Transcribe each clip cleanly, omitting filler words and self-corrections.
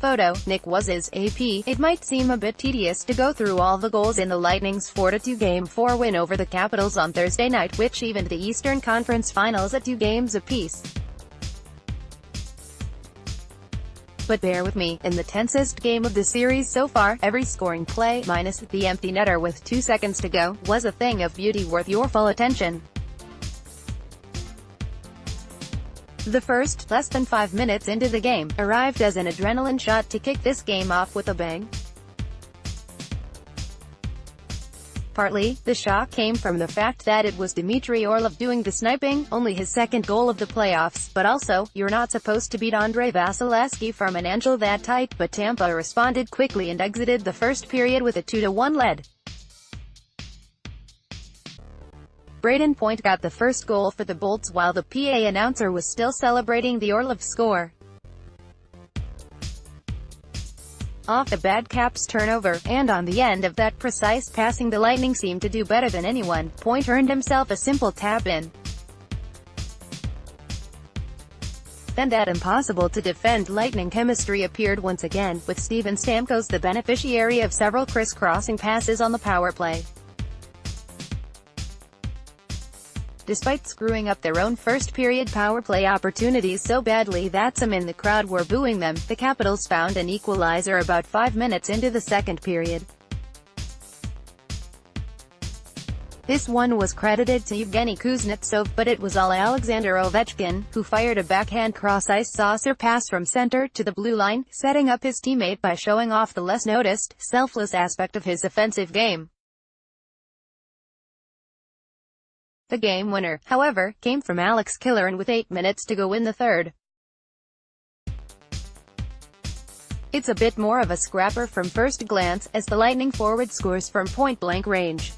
photo, Nick was his AP. It might seem a bit tedious to go through all the goals in the Lightning's 4-2 Game 4 win over the Capitals on Thursday night, which evened the Eastern Conference Finals at 2 games apiece. But bear with me, in the tensest game of the series so far, every scoring play, minus the empty netter with 2 seconds to go, was a thing of beauty worth your full attention. The first, less than 5 minutes into the game, arrived as an adrenaline shot to kick this game off with a bang. Partly, the shock came from the fact that it was Dmitry Orlov doing the sniping, only his second goal of the playoffs, but also, you're not supposed to beat Andrei Vasilevsky from an angle that tight, but Tampa responded quickly and exited the first period with a 2-1 lead. Braden Point got the first goal for the Bolts while the PA announcer was still celebrating the Orlov score. Off a bad Caps turnover, and on the end of that precise passing the Lightning seemed to do better than anyone, Point earned himself a simple tap-in. Then that impossible-to-defend Lightning chemistry appeared once again, with Steven Stamkos the beneficiary of several crisscrossing passes on the power play. Despite screwing up their own first-period power play opportunities so badly that some in the crowd were booing them, the Capitals found an equalizer about 5 minutes into the second period. This one was credited to Evgeny Kuznetsov, but it was all Alexander Ovechkin, who fired a backhand cross-ice saucer pass from center to the blue line, setting up his teammate by showing off the less noticed, selfless aspect of his offensive game. The game winner, however, came from Alex Killorn with 8 minutes to go in the third. It's a bit more of a scrapper from first glance, as the Lightning forward scores from point-blank range.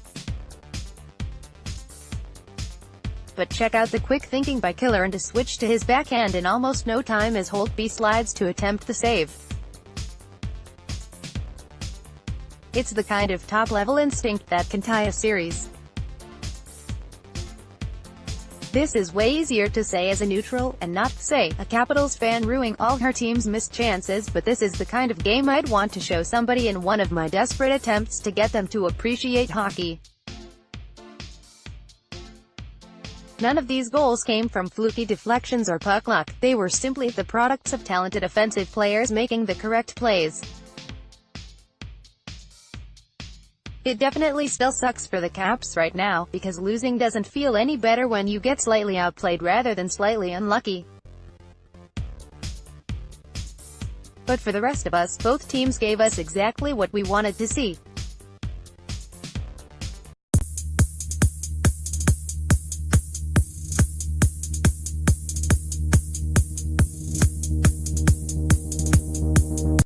But check out the quick thinking by Killorn to switch to his backhand in almost no time as Holtby slides to attempt the save. It's the kind of top-level instinct that can tie a series. This is way easier to say as a neutral, and not, say, a Capitals fan ruining all her team's missed chances, but this is the kind of game I'd want to show somebody in one of my desperate attempts to get them to appreciate hockey. None of these goals came from fluky deflections or puck luck, they were simply the products of talented offensive players making the correct plays. It definitely still sucks for the Caps right now, because losing doesn't feel any better when you get slightly outplayed rather than slightly unlucky. But for the rest of us, both teams gave us exactly what we wanted to see.